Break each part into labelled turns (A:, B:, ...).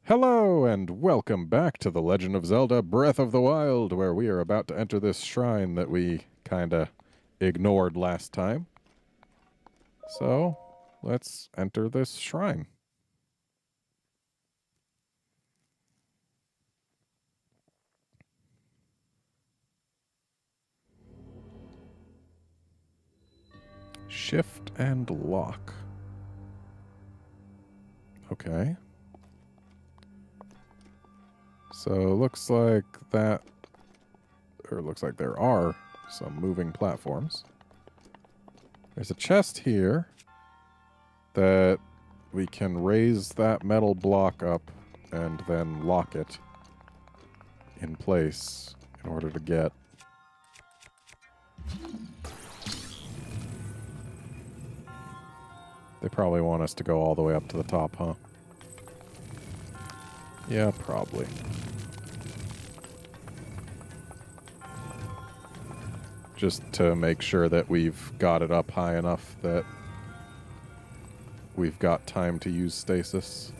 A: Hello, and welcome back to The Legend of Zelda Breath of the Wild, where we are about to enter this shrine that we kinda ignored last time. So, let's enter this shrine. Shift and lock. Okay. So, looks like that, or looks like there are some moving platforms. There's a chest here that we can raise that metal block up and then lock it in place in order to get They probably want us to go all the way up to the top, huh? Yeah, probably. Just to make sure that we've got it up high enough that we've got time to use stasis.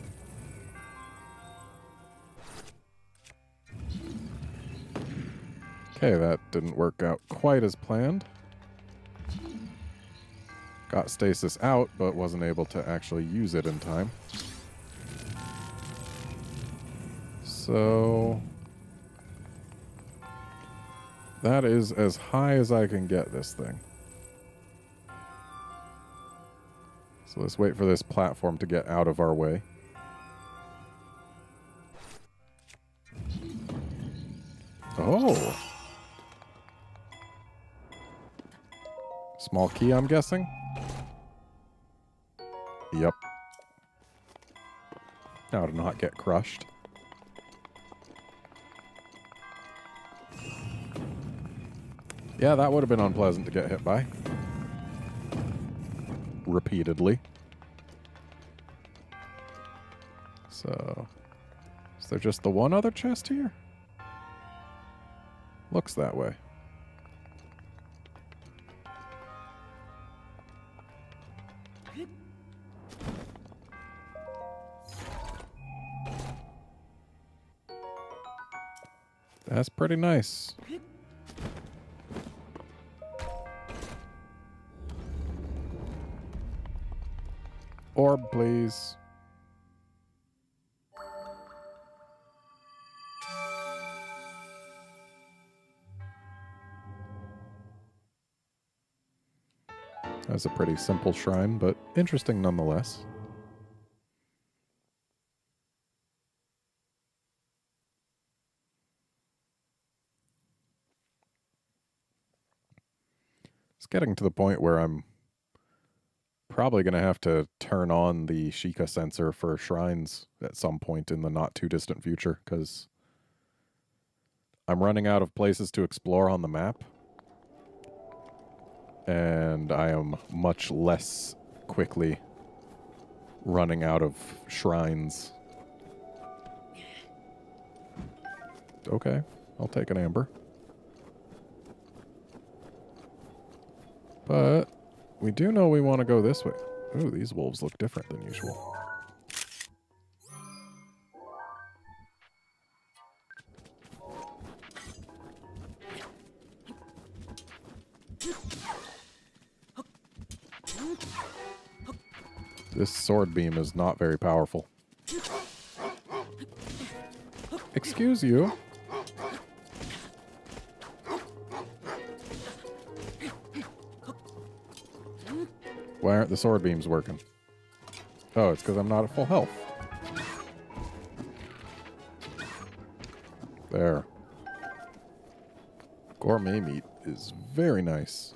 A: Okay, that didn't work out quite as planned. Got stasis out, but wasn't able to actually use it in time. So that is as high as I can get this thing. So let's wait for this platform to get out of our way. Oh! Small key, I'm guessing? Yep. Now to not get crushed. Yeah, that would have been unpleasant to get hit by. Repeatedly. So, is there just the one other chest here? Looks that way. That's pretty nice. Orb, please. That's a pretty simple shrine, but interesting nonetheless. It's getting to the point where I'm probably going to have to turn on the Sheikah sensor for shrines at some point in the not too distant future, because I'm running out of places to explore on the map, and I am much less quickly running out of shrines. Okay, I'll take an amber. But we do know we want to go this way. Ooh, these wolves look different than usual. This sword beam is not very powerful. Excuse you. Why aren't the sword beams working? Oh, it's because I'm not at full health. There. Gourmet meat is very nice,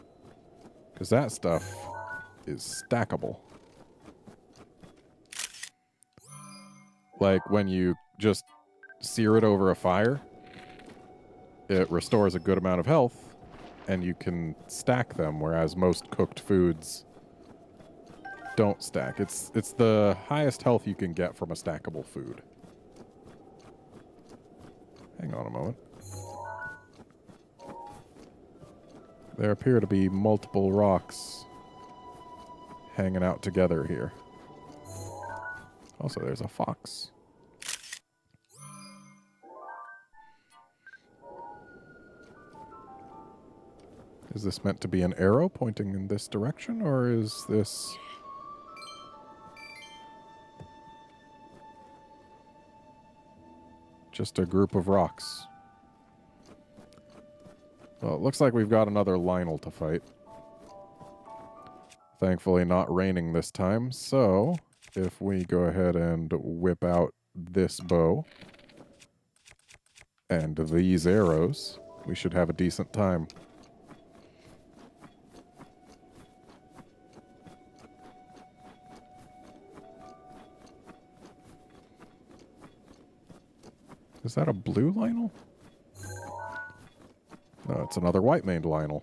A: because that stuff is stackable. Like when you just sear it over a fire, it restores a good amount of health, and you can stack them, whereas most cooked foods don't stack. It's the highest health you can get from a stackable food. Hang on a moment. There appear to be multiple rocks hanging out together here. Also, there's a fox. Is this meant to be an arrow pointing in this direction, or is this... just a group of rocks? Well, it looks like we've got another Lionel to fight. Thankfully not raining this time, so if we go ahead and whip out this bow and these arrows, we should have a decent time. Is that a blue Lionel? No, it's another white-maned Lionel.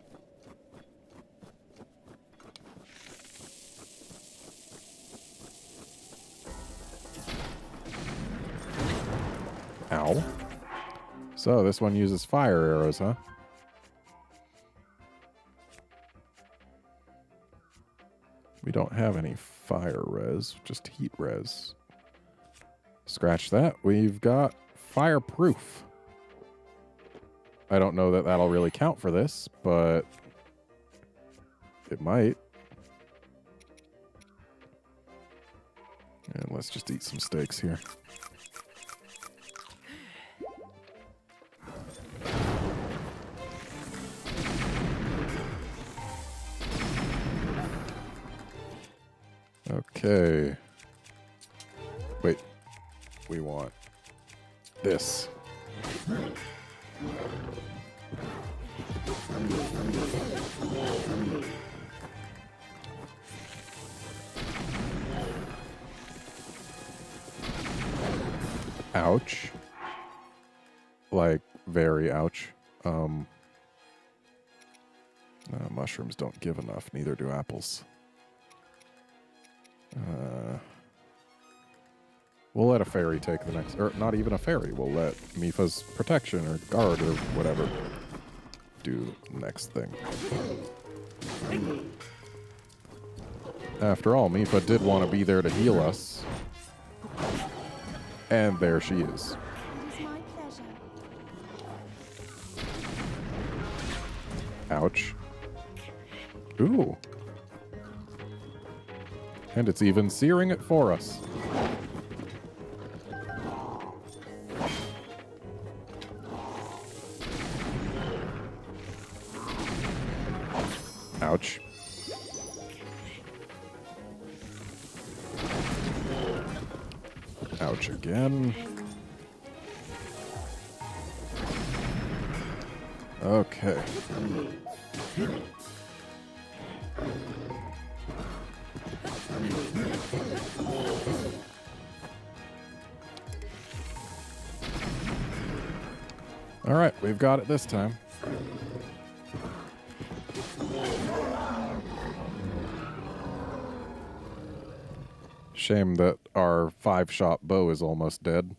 A: Ow. So, this one uses fire arrows, huh? We don't have any fire res, just heat res. Scratch that. We've got fireproof. I don't know that that'll really count for this, but it might. And let's just eat some steaks here. Okay. Wait. We want this. Ouch. Like, very ouch. Mushrooms don't give enough, neither do apples. We'll let a fairy take the next... Or, not even a fairy. We'll let Mipha's protection or guard or whatever do the next thing. After all, Mipha did want to be there to heal us. And there she is. Ouch. Ooh. And it's even searing it for us. Ouch. Ouch again. Okay. All right, we've got it this time. Shame that our 5-shot bow is almost dead.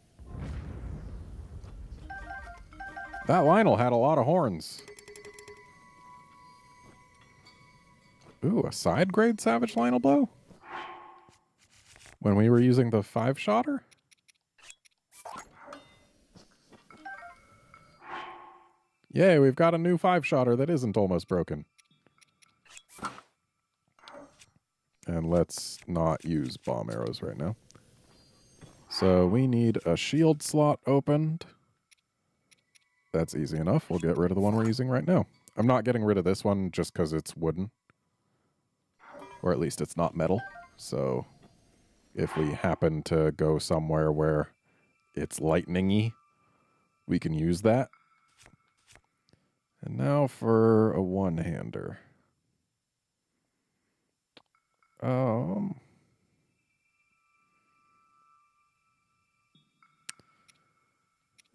A: That Lionel had a lot of horns. Ooh, a side-grade Savage Lionel bow? When we were using the 5-shotter? Yay, we've got a new 5-shotter that isn't almost broken. And let's not use bomb arrows right now. So we need a shield slot opened. That's easy enough. We'll get rid of the one we're using right now. I'm not getting rid of this one just because it's wooden. Or at least it's not metal. So if we happen to go somewhere where it's lightning-y, we can use that. And now for a one-hander.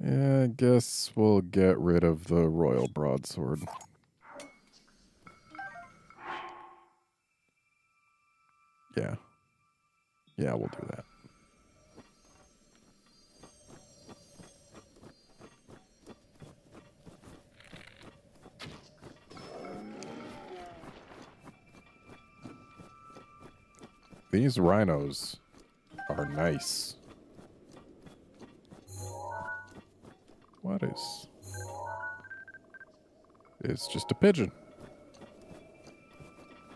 A: Yeah, I guess we'll get rid of the Royal Broadsword. Yeah. Yeah, we'll do that. These rhinos are nice. What is... It's just a pigeon.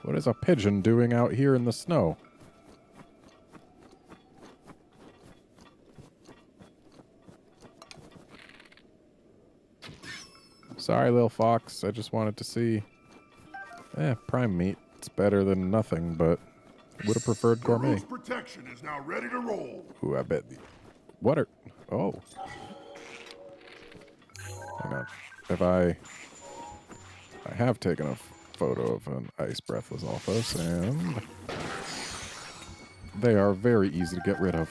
A: What is a pigeon doing out here in the snow? Sorry, little fox. I just wanted to see. Prime meat. It's better than nothing, but would have preferred gourmet.
B: The roof's protection is now ready to roll.
A: Ooh, I bet. What are... Oh. Hang on. If I have taken a photo of an ice breathless alphos, and they are very easy to get rid of.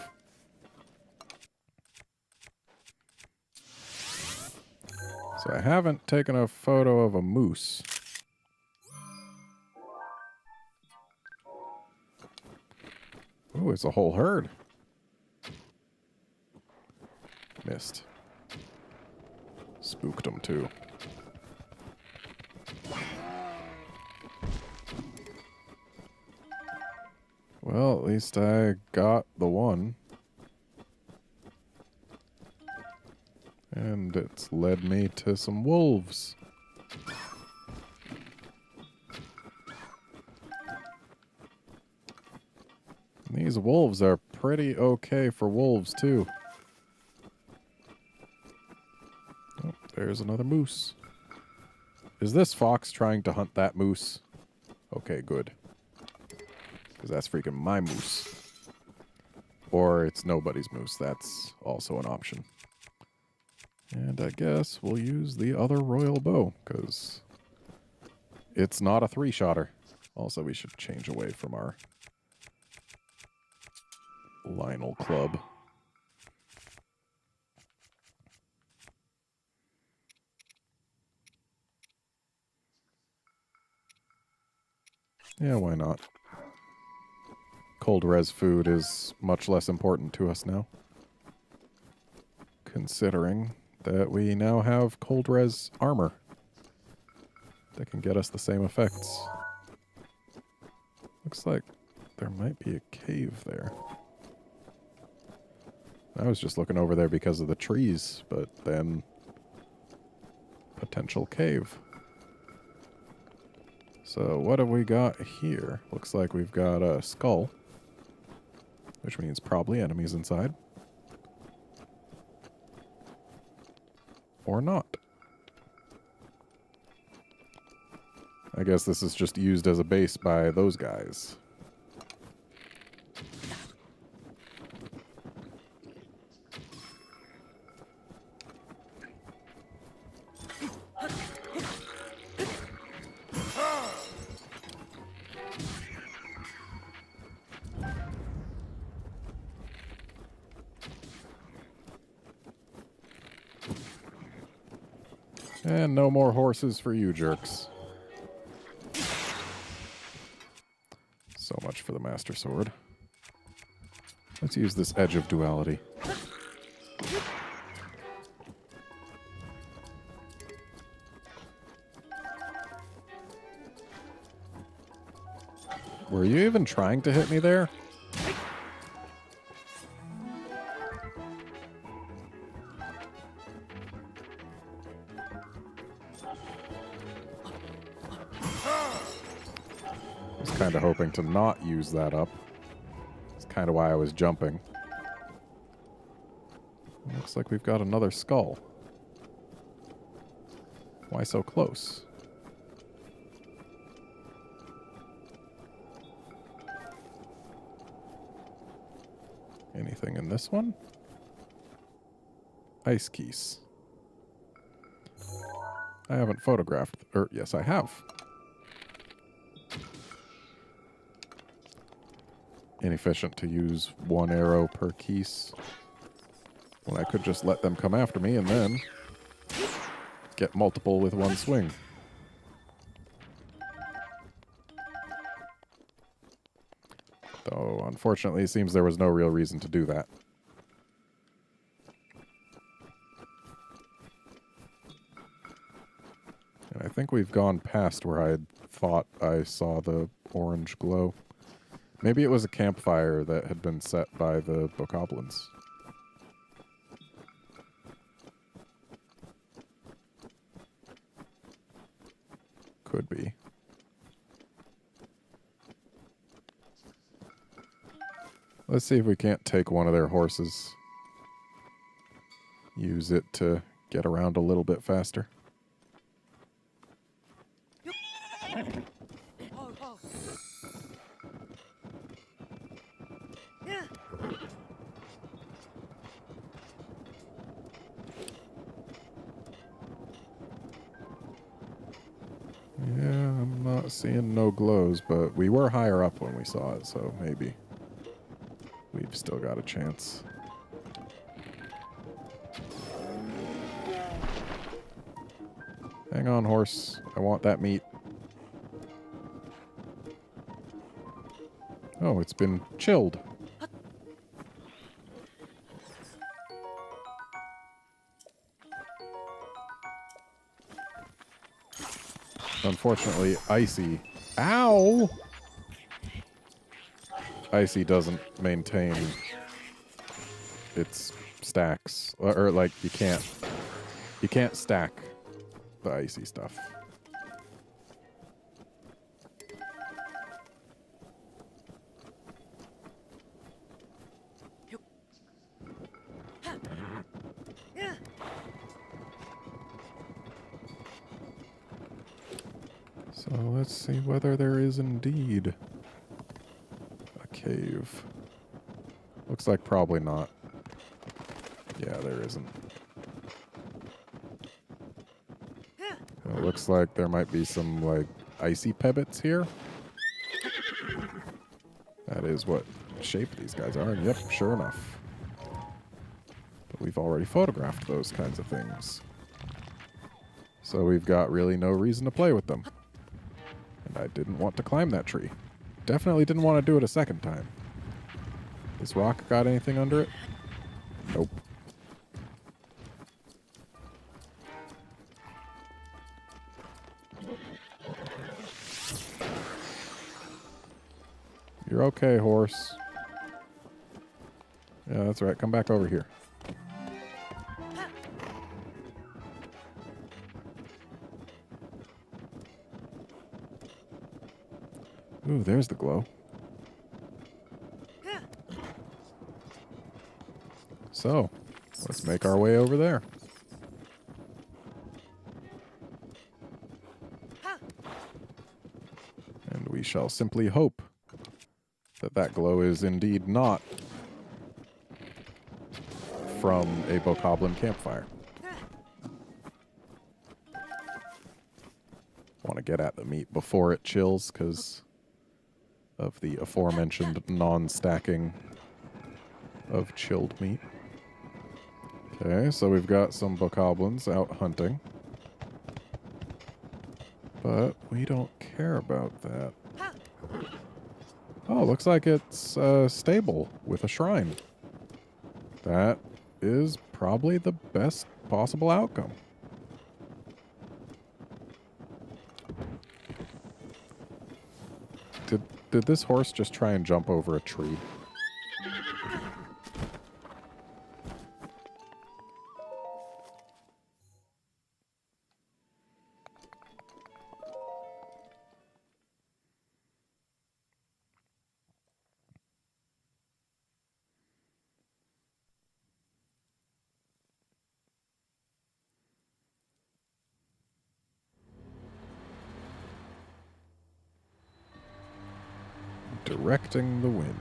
A: So I haven't taken a photo of a moose. Ooh, it's a whole herd. Missed. Spooked them too. Well, at least I got the one. And it's led me to some wolves. And these wolves are pretty okay for wolves, too. Oh, there's another moose. Is this fox trying to hunt that moose? Okay, good. Because that's freaking my moose. Or it's nobody's moose. That's also an option. And I guess we'll use the other royal bow, because it's not a three-shotter. Also, we should change away from our Lionel club. Yeah, why not? Cold res food is much less important to us now, considering that we now have cold res armor that can get us the same effects. Looks like there might be a cave there. I was just looking over there because of the trees, but then potential cave. So what have we got here? Looks like we've got a skull, which means probably enemies inside. Or not. I guess this is just used as a base by those guys. And no more horses for you jerks. So much for the Master Sword. Let's use this Edge of Duality. Were you even trying to hit me there? Kind of hoping to not use that up. That's kind of why I was jumping. Looks like we've got another skull. Why so close? Anything in this one? Ice keys. I haven't photographed, or yes, I have. Inefficient to use one arrow per keys when I could just let them come after me and then get multiple with one swing. Though, unfortunately, it seems there was no real reason to do that. And I think we've gone past where I thought I saw the orange glow. Maybe it was a campfire that had been set by the bokoblins. Could be. Let's see if we can't take one of their horses. Use it to get around a little bit faster. Yeah, I'm not seeing no glows, but we were higher up when we saw it, so maybe we've still got a chance. Hang on, horse. I want that meat. Oh, it's been chilled. Unfortunately, Icy... Ow! Icy doesn't maintain its stacks. Or, like, you can't stack the Icy stuff. So let's see whether there is indeed a cave. Looks like probably not. Yeah, there isn't. It looks like there might be some, like, icy pebbits here. That is what shape these guys are. And yep, sure enough. But we've already photographed those kinds of things. So we've got really no reason to play with them. And I didn't want to climb that tree. Definitely didn't want to do it a second time. This rock got anything under it? Nope. You're okay, horse. Yeah, that's right. Come back over here. Ooh, there's the glow. So, let's make our way over there. And we shall simply hope that that glow is indeed not from a bokoblin campfire. Want to get at the meat before it chills because of the aforementioned non-stacking of chilled meat. Okay, so we've got some bokoblins out hunting. But we don't care about that. Oh, looks like it's stable with a shrine. That is probably the best possible outcome. Did this horse just try and jump over a tree? Directing the wind.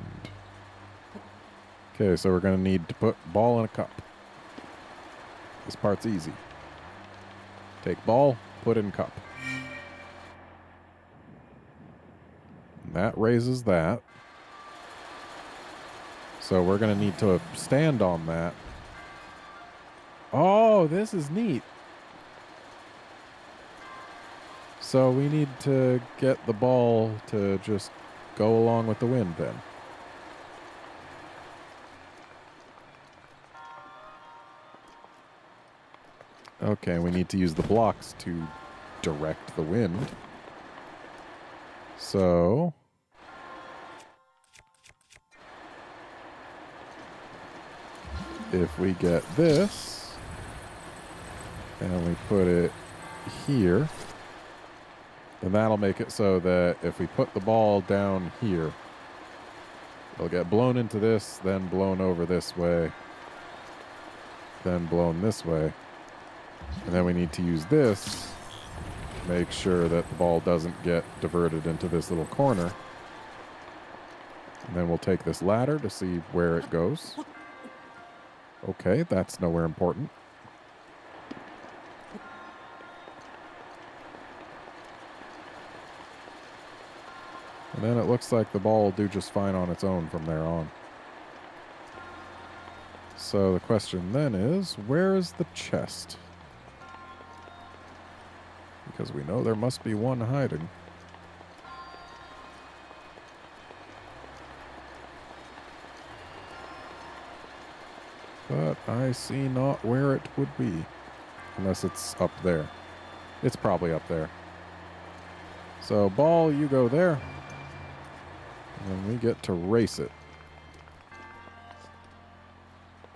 A: Okay, so we're going to need to put ball in a cup. This part's easy. Take ball, put in cup. And that raises that. So we're going to need to stand on that. Oh, this is neat. So we need to get the ball to just go along with the wind then. Okay, we need to use the blocks to direct the wind. So if we get this and we put it here, then that'll make it so that if we put the ball down here, It'll get blown into this, then blown over this way, then blown this way. And then we need to use this to make sure that the ball doesn't get diverted into this little corner. And then we'll take this ladder to see where it goes. Okay, that's nowhere important. And then it looks like the ball will do just fine on its own from there on. So the question then is, where is the chest? Because we know there must be one hiding. But I see not where it would be. Unless it's up there. It's probably up there. So, ball, you go there. And we get to race it.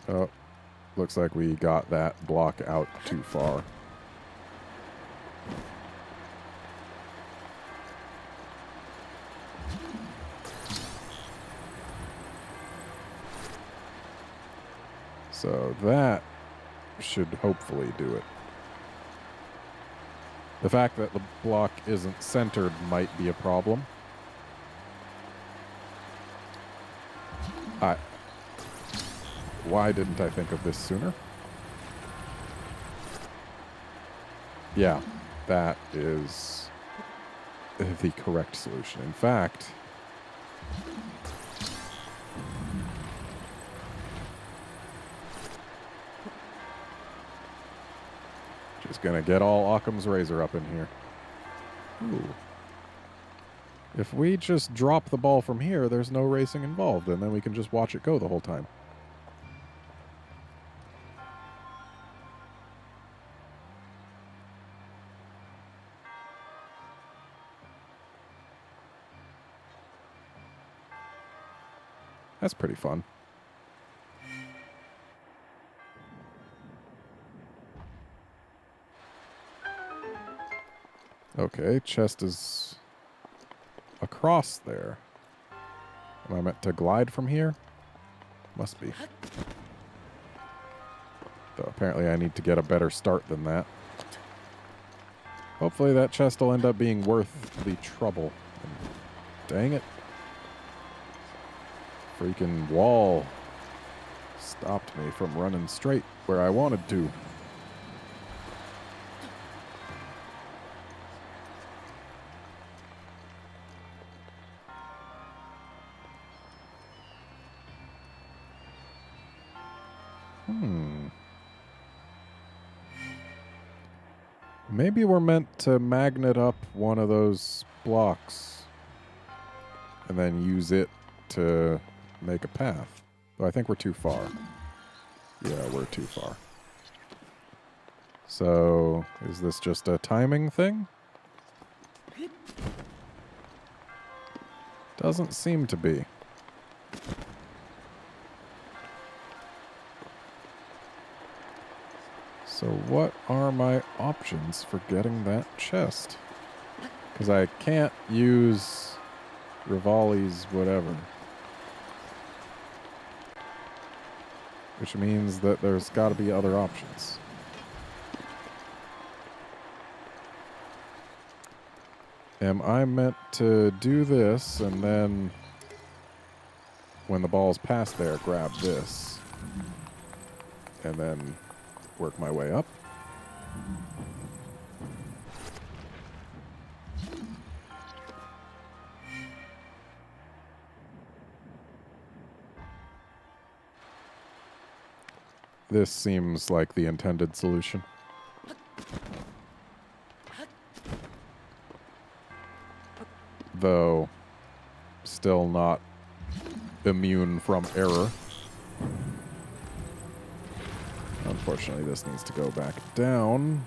A: Oh, looks like we got that block out too far. So that should hopefully do it. The fact that the block isn't centered might be a problem. Why didn't I think of this sooner? Yeah, that is the correct solution. In fact, just gonna get all Occam's razor up in here. Ooh. If we just drop the ball from here, there's no racing involved, and then we can just watch it go the whole time. That's pretty fun. Okay, chest is across there. Am I meant to glide from here? Must be. Though apparently I need to get a better start than that. Hopefully that chest will end up being worth the trouble. Dang it. Freaking wall stopped me from running straight where I wanted to. Maybe we're meant to magnet up one of those blocks and then use it to make a path. Though I think we're too far. Yeah, we're too far. So, is this just a timing thing? Doesn't seem to be. So what are my options for getting that chest? Because I can't use Rivali's whatever. Which means that there's got to be other options. Am I meant to do this and then when the ball's past there, grab this and then work my way up? This seems like the intended solution. Though, still not immune from error. Unfortunately, this needs to go back down.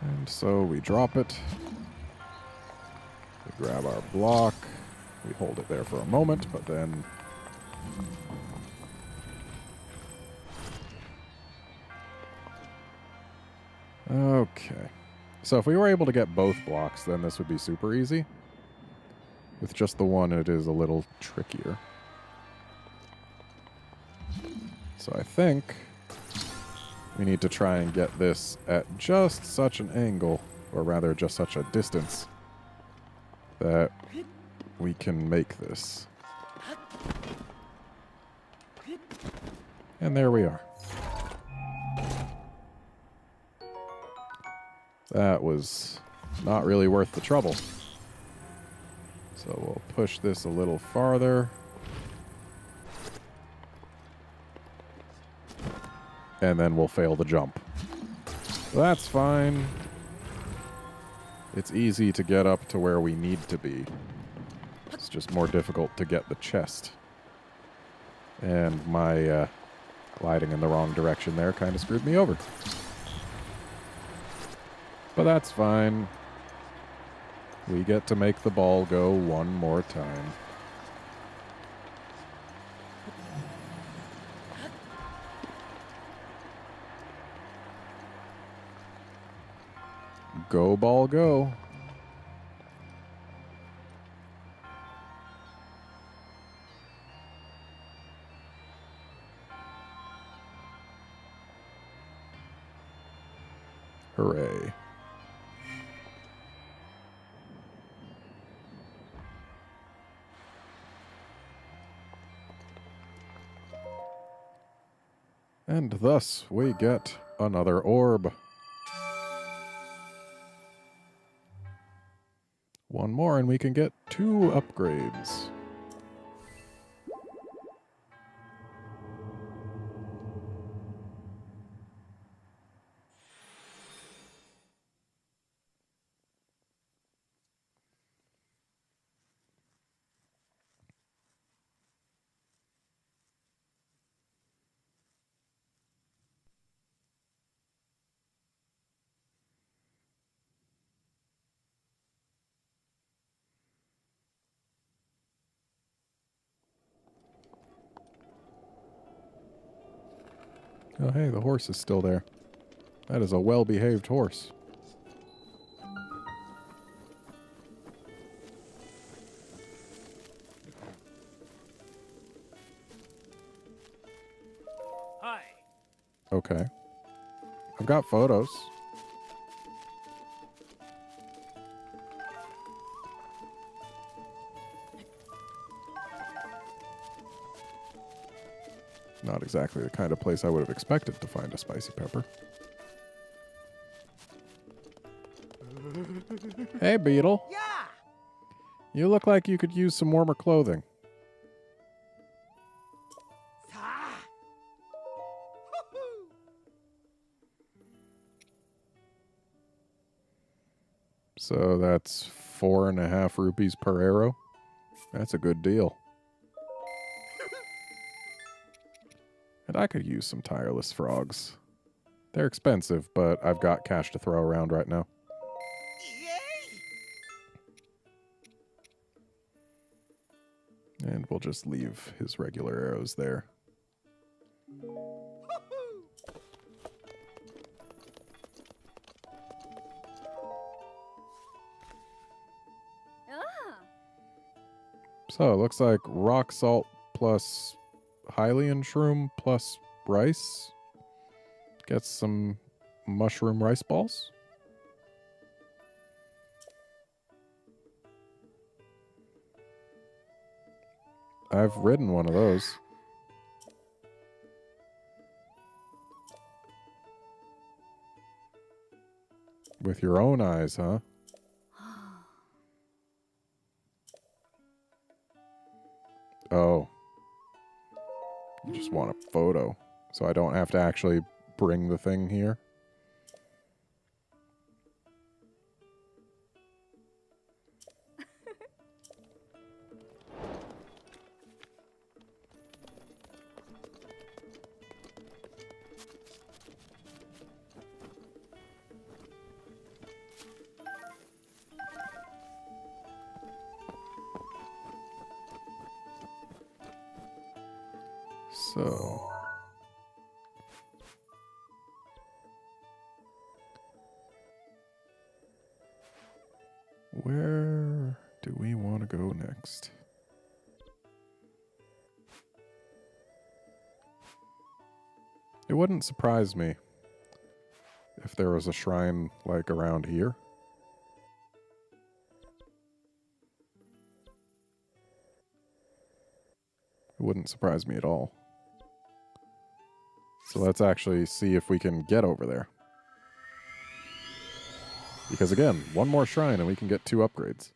A: And so we drop it. grab our block. We hold it there for a moment, but then... Okay. So if we were able to get both blocks, then this would be super easy. With just the one, it is a little trickier. So I think we need to try and get this at just such an angle, or rather just such a distance, that we can make this. And there we are. That was not really worth the trouble. So we'll push this a little farther. And then we'll fail the jump. That's fine. It's easy to get up to where we need to be. It's just more difficult to get the chest. And my gliding in the wrong direction there kind of screwed me over. But that's fine. We get to make the ball go one more time. Go, ball, go. Hooray. And thus we get another orb. One more and we can get 2 upgrades. Oh, hey, the horse is still there. That is a well-behaved horse.
C: Hi.
A: Okay. I've got photos. Not exactly the kind of place I would have expected to find a spicy pepper. Hey, Beetle.
C: Yeah.
A: You look like you could use some warmer clothing. So that's 4.5 rupees per arrow. That's a good deal. And I could use some tireless frogs. They're expensive, but I've got cash to throw around right now. And we'll just leave his regular arrows there. So it looks like rock salt plus Hylian shroom plus rice gets some mushroom rice balls. I've ridden one of those. With your own eyes, huh? Oh. You just want a photo. So I don't have to actually bring the thing here. So... where do we want to go next? It wouldn't surprise me if there was a shrine, like, around here. It wouldn't surprise me at all. So let's actually see if we can get over there. Because again, one more shrine and we can get 2 upgrades.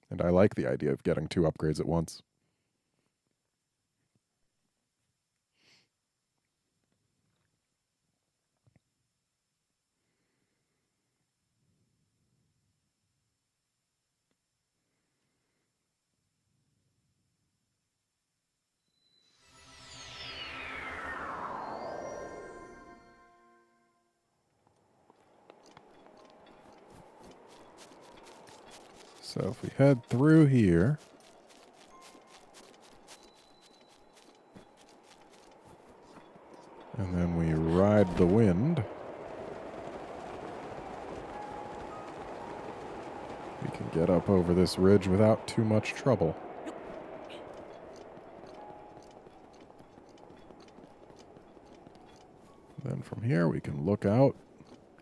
A: And I like the idea of getting 2 upgrades at once. So if we head through here, and then we ride the wind, we can get up over this ridge without too much trouble. Then from here we can look out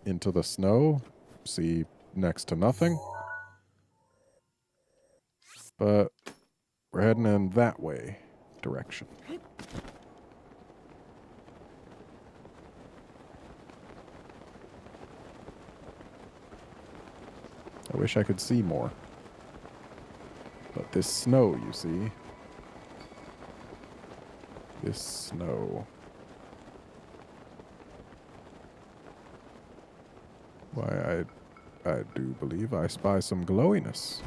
A: into the snow, see next to nothing. But we're heading in that way direction. I wish I could see more. But this snow, you see. This snow. Why, I do believe I spy some glowiness.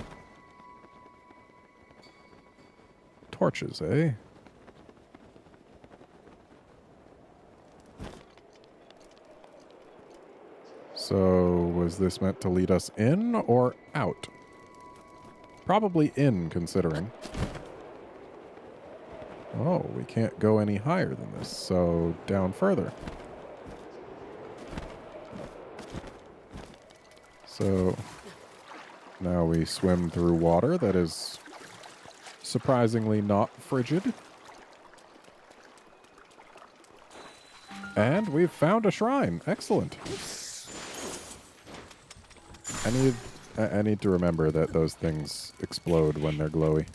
A: Torches, eh? So, was this meant to lead us in or out? Probably in, considering. Oh, we can't go any higher than this, so down further. So, now we swim through water that is surprisingly not frigid. And we've found a shrine. Excellent. I need to remember that those things explode when they're glowy.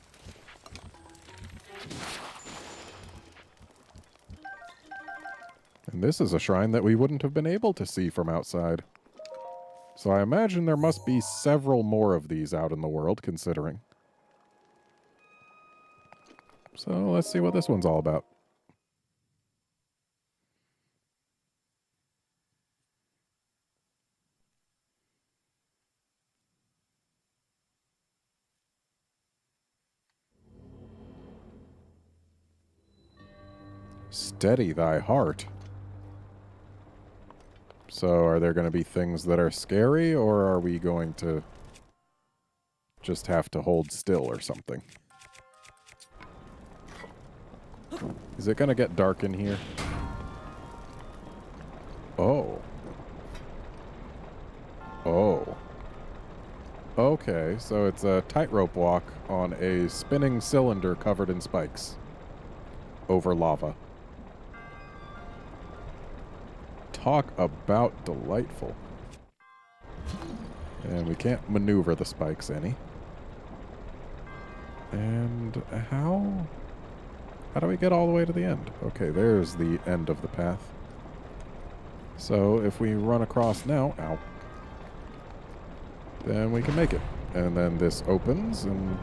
A: And this is a shrine that we wouldn't have been able to see from outside. So I imagine there must be several more of these out in the world, considering. So let's see what this one's all about. Steady thy heart. So are there going to be things that are scary, or are we going to just have to hold still or something? Is it going to get dark in here? Oh. Oh. Okay, so it's a tightrope walk on a spinning cylinder covered in spikes. Over lava. Talk about delightful. And we can't maneuver the spikes any. And how do we get all the way to the end? Okay, there's the end of the path. So if we run across now, ow, then we can make it. And then this opens and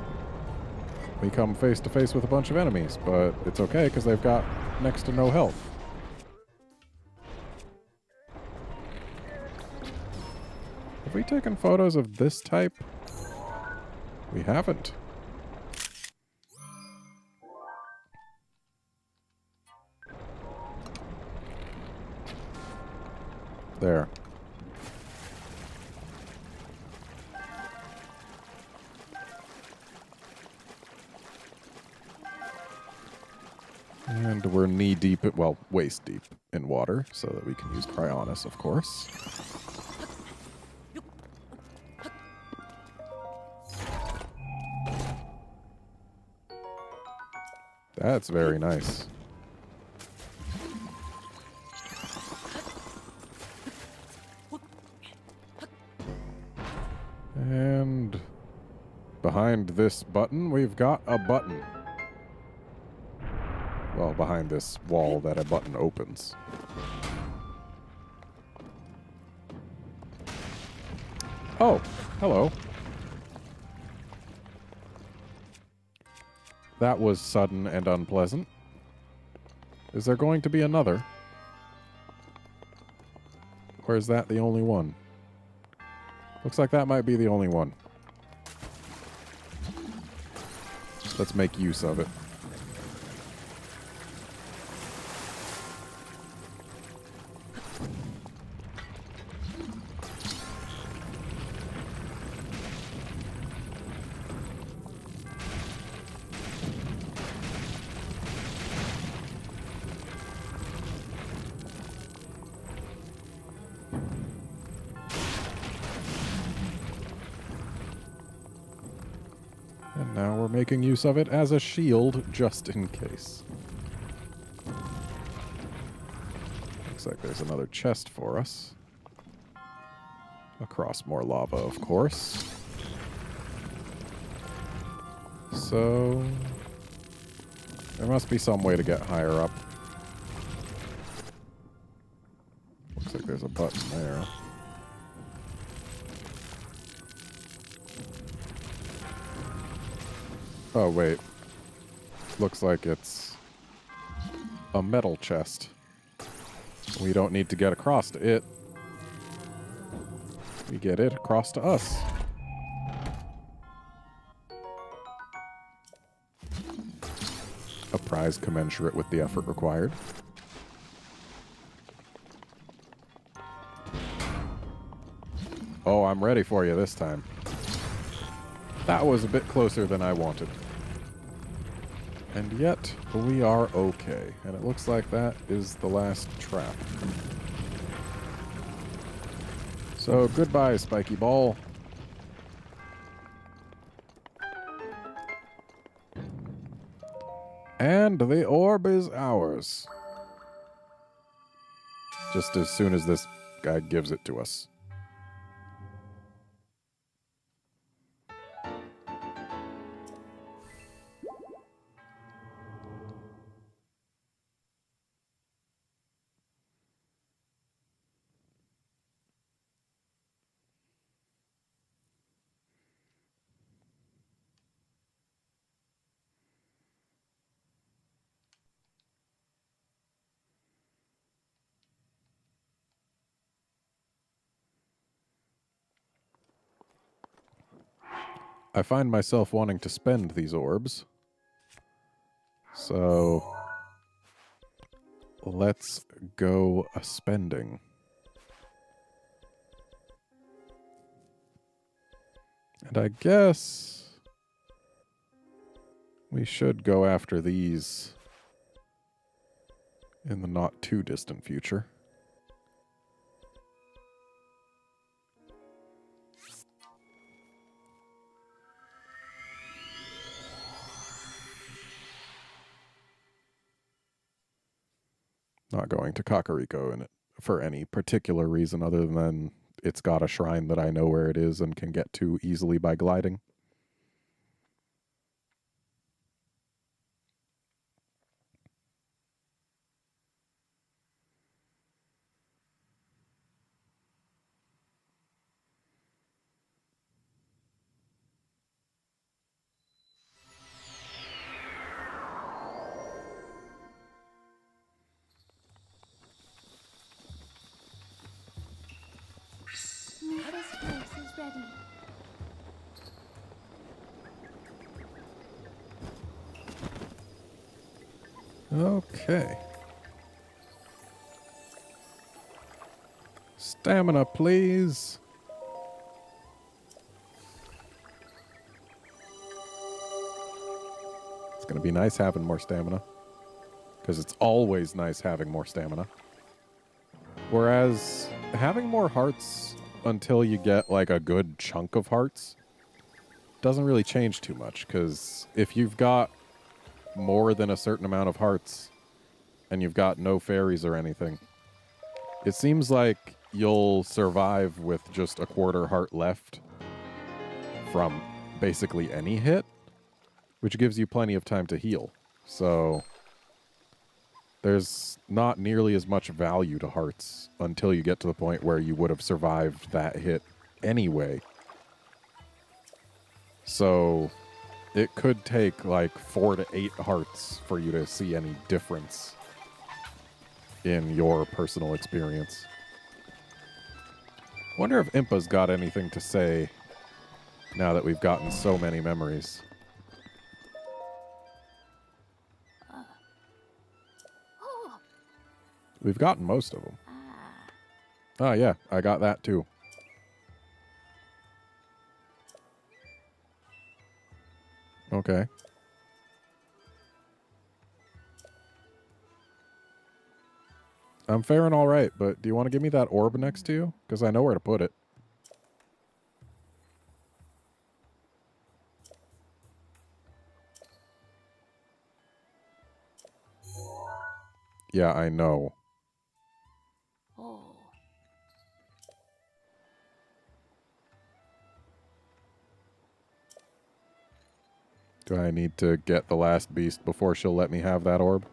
A: we come face to face with a bunch of enemies, but it's okay because they've got next to no health. Have we taken photos of this type? We haven't. There. And we're knee deep, well, waist deep in water, so that we can use Cryonis, of course. That's very nice. And behind this button, we've got a button. Well, behind this wall that a button opens. Oh, hello. That was sudden and unpleasant. Is there going to be another? Or is that the only one? Looks like that might be the only one. Let's make use of it. And now we're making use of it as a shield, just in case. Looks like there's another chest for us. Across more lava, of course. So there must be some way to get higher up. Looks like there's a button there. Oh, wait. Looks like it's a metal chest. We don't need to get across to it. We get it across to us. A prize commensurate with the effort required. Oh, I'm ready for you this time. That was a bit closer than I wanted. And yet, we are okay. And it looks like that is the last trap. So, goodbye, spiky ball. And the orb is ours. Just as soon as this guy gives it to us. I find myself wanting to spend these orbs. So let's go a-spending. And I guess we should go after these in the not too distant future. Not going to Kakariko in it for any particular reason other than it's got a shrine that I know where it is and can get to easily by gliding.
C: Mistress Grace is ready.
A: Okay. Stamina, please. It's going to be nice having more stamina. because it's always nice having more stamina. Whereas having more hearts until you get like a good chunk of hearts doesn't really change too much, because if you've got more than a certain amount of hearts and you've got no fairies or anything, it seems like you'll survive with just a quarter heart left from basically any hit, which gives you plenty of time to heal. So there's not nearly as much value to hearts until you get to the point where you would have survived that hit anyway. So it could take like 4 to 8 hearts for you to see any difference in your personal experience. Wonder if Impa's got anything to say now that we've gotten so many memories. We've gotten most of them. Oh yeah, I got that too. Okay. I'm faring all right, but do you want to give me that orb next to you? Because I know where to put it. Yeah, I know. Do I need to get the last beast before she'll let me have that orb?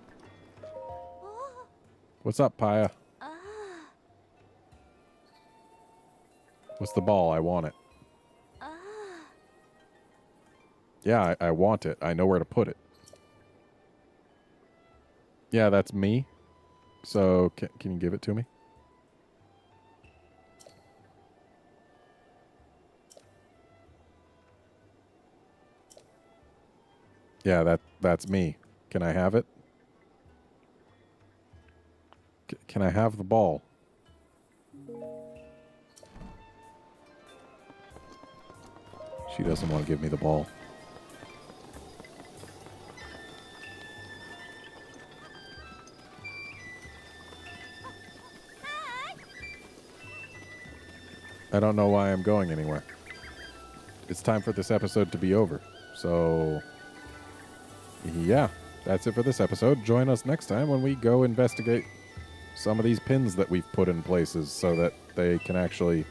A: What's up, Paya? What's the ball? I want it. Yeah, I want it. I know where to put it. Yeah, that's me. So, can you give it to me? Yeah, that's me. Can I have it? Can I have the ball? She doesn't want to give me the ball. I don't know why I'm going anywhere. It's time for this episode to be over. So, yeah, that's it for this episode. Join us next time when we go investigate some of these pins that we've put in places so that they can actually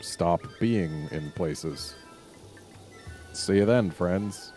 A: stop being in places. See you then, friends.